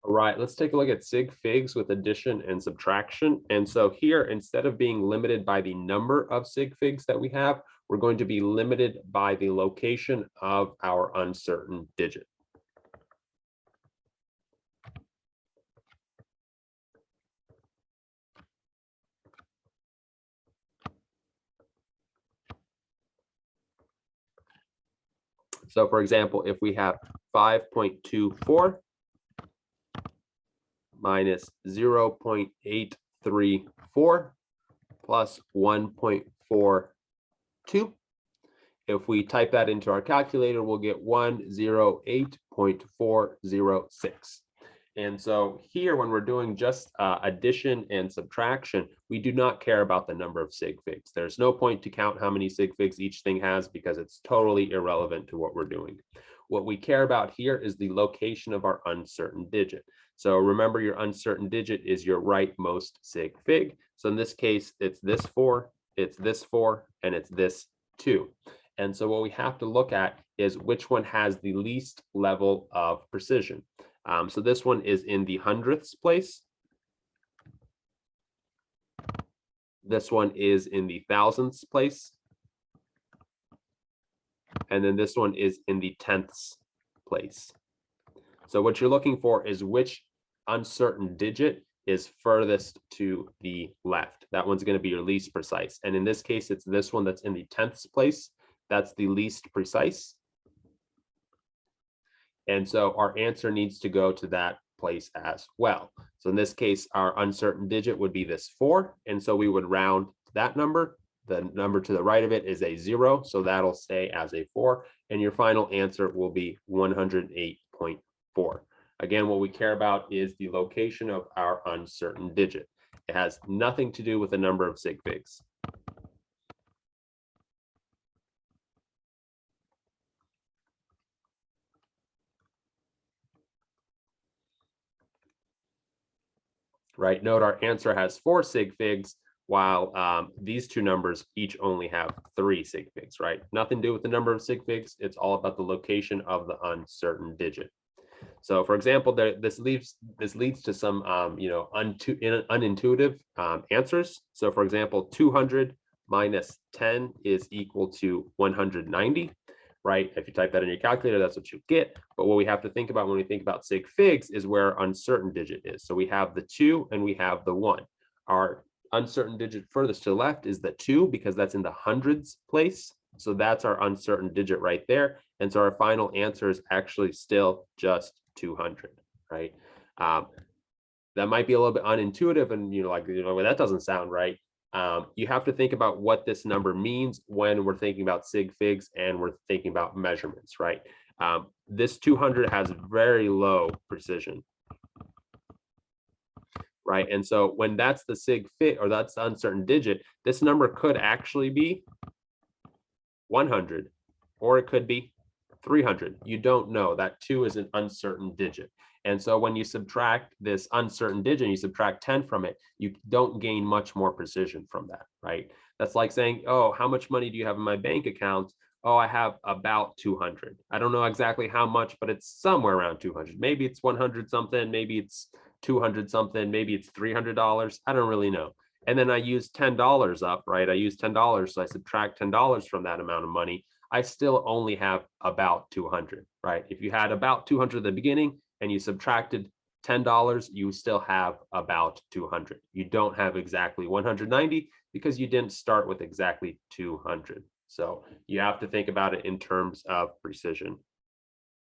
All right, let's take a look at sig figs with addition and subtraction. And so here, instead of being limited by the number of sig figs that we have, we're going to be limited by the location of our uncertain digit. So for example, if we have 5.24 minus 0.834 plus 1.42. If we type that into our calculator, we'll get 108.406. And so here, when we're doing just addition and subtraction, we do not care about the number of sig figs. There's no point to count how many sig figs each thing has because it's totally irrelevant to what we're doing. What we care about here is the location of our uncertain digit. So remember, your uncertain digit is your rightmost sig fig. So in this case, it's this 4, it's this 4, and it's this 2. And so what we have to look at is which one has the least level of precision. So this one is in the hundredths place. This one is in the thousandths place. And then this one is in the tenths place. So what you're looking for is which uncertain digit is furthest to the left. That one's going to be your least precise. And in this case, it's this one that's in the tenths place. That's the least precise. And so our answer needs to go to that place as well. So in this case, our uncertain digit would be this 4. And so we would round that number. The number to the right of it is a 0. So that'll stay as a 4. And your final answer will be 108.4. Again, what we care about is the location of our uncertain digit. It has nothing to do with the number of sig figs. Right, note our answer has 4 sig figs, while these two numbers each only have 3 sig figs, right? Nothing to do with the number of sig figs. It's all about the location of the uncertain digit. So for example, this leads to some unintuitive answers. So for example, 200 minus 10 is equal to 190. Right? If you type that in your calculator, that's what you get. But what we have to think about when we think about sig figs is where our uncertain digit is. So we have the 2 and we have the 1. Our uncertain digit furthest to the left is the 2 because that's in the hundreds place. So that's our uncertain digit right there. And so our final answer is actually still just 200, right? That might be a little bit unintuitive and, well, that doesn't sound right. You have to think about what this number means when we're thinking about sig figs and we're thinking about measurements, right? This 200 has very low precision, right? And so when that's the sig fig or that's the uncertain digit, this number could actually be 100 or it could be 300. You don't know. That 2 is an uncertain digit. And so when you subtract this uncertain digit, you subtract 10 from it, you don't gain much more precision from that, right? That's like saying, oh, how much money do you have in my bank account? Oh, I have about 200. I don't know exactly how much, but it's somewhere around 200. Maybe it's 100 something, maybe it's 200 something, maybe it's $300. I don't really know. And then I use $10 up, right? I use $10, so I subtract $10 from that amount of money. I still only have about 200, right? If you had about 200 at the beginning and you subtracted $10, you still have about 200. You don't have exactly 190 because you didn't start with exactly 200. So you have to think about it in terms of precision